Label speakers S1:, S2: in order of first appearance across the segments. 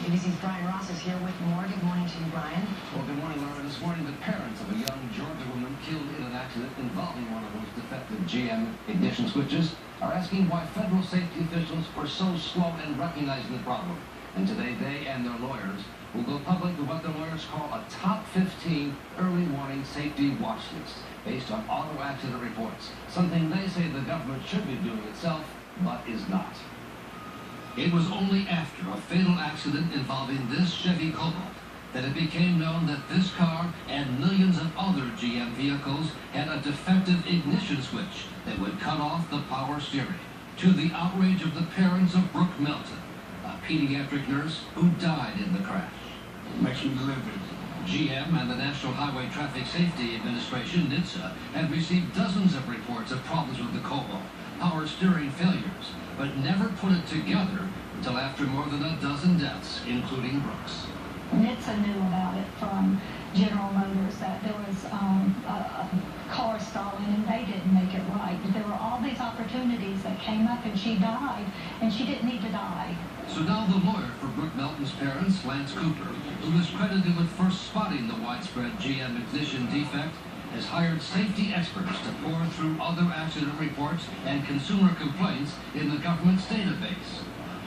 S1: CBC's Brian Ross is here with more. Good morning to you, Brian.
S2: Well, good morning, Laura. This morning, the parents of a young Georgia woman killed in an accident involving one of those defective GM ignition switches are asking why federal safety officials were so slow in recognizing the problem. And today, they and their lawyers will go public with what their lawyers call a top 15 early warning safety watch list based on auto accident reports, something they say the government should be doing itself, but is not. It was only after a fatal accident involving this Chevy Cobalt that it became known that this car and millions of other GM vehicles had a defective ignition switch that would cut off the power steering, to the outrage of the parents of Brooke Melton, a pediatric nurse who died in the crash.
S3: Makes me livid.
S2: GM and the National Highway Traffic Safety Administration, NHTSA, had received dozens of reports of problems with the Cobalt, power steering failures, but never put it together until after more than a dozen deaths, including Brooke's.
S4: NHTSA knew about it from General Motors, that there was a car stalling and they didn't make it right. But there were all these opportunities that came up and she died, and she didn't need to die.
S2: So now the lawyer for Brooke Melton's parents, Lance Cooper, who is credited with first spotting the widespread GM ignition defect, has hired safety experts to pore through other accident reports and consumer complaints in the government's database,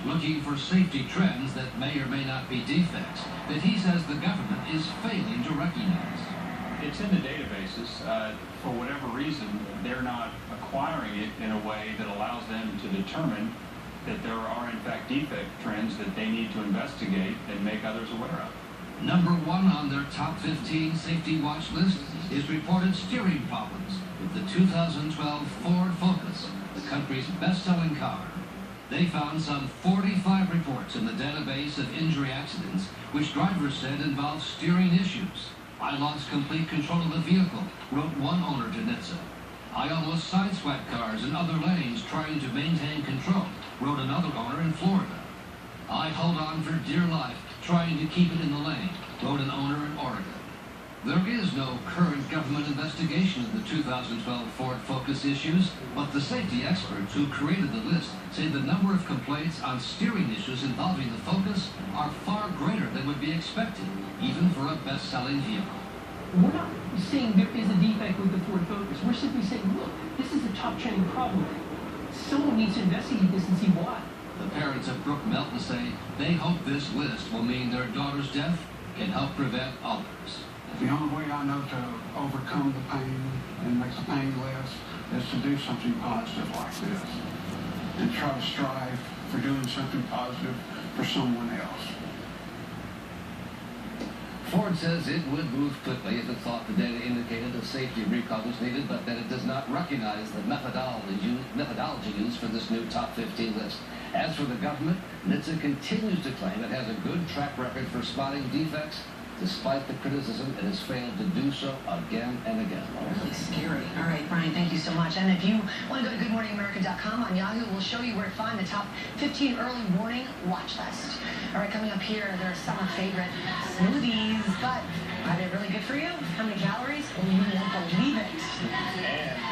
S2: looking for safety trends that may or may not be defects that he says the government is failing to recognize.
S3: It's in the databases. For whatever reason, they're not acquiring it in a way that allows them to determine that there are, in fact, defect trends that they need to investigate and make others aware of.
S2: Number one on their top 15 safety watch list is reported steering problems with the 2012 Ford Focus, the country's best-selling car. They found some 45 reports in the database of injury accidents, which drivers said involved steering issues. "I lost complete control of the vehicle," wrote one owner to NHTSA. "I almost sideswiped cars in other lanes trying to maintain control," wrote another owner in Florida. "I held on for dear life trying to keep it in the lane," wrote an owner in Oregon. There is no current government investigation of the 2012 Ford Focus issues, but the safety experts who created the list say the number of complaints on steering issues involving the Focus are far greater than would be expected, even for a best-selling vehicle.
S5: We're not saying there is a defect with the Ford Focus. We're simply saying, look, this is a top trending problem. Someone needs to investigate this and see why.
S2: The parents of Brooke Melton say they hope this list will mean their daughter's death can help prevent others.
S6: The only way I know to overcome the pain and make the pain less is to do something positive like this and try to strive for doing something positive for someone else.
S2: Ford says it would move quickly if it thought the data indicated a safety recall was needed, but that it does not recognize the methodology used for this new top 15 list. As for the government, NHTSA continues to claim it has a good track record for spotting defects. Despite the criticism, it has failed to do so again and again.
S1: Really scary. All right, Brian, thank you so much. And if you want to go to GoodMorningAmerica.com on Yahoo, we'll show you where to find the top 15 early warning watch list. All right, coming up here, their summer favorite smoothies. But are they really good for you? How many calories? Oh, you won't believe it.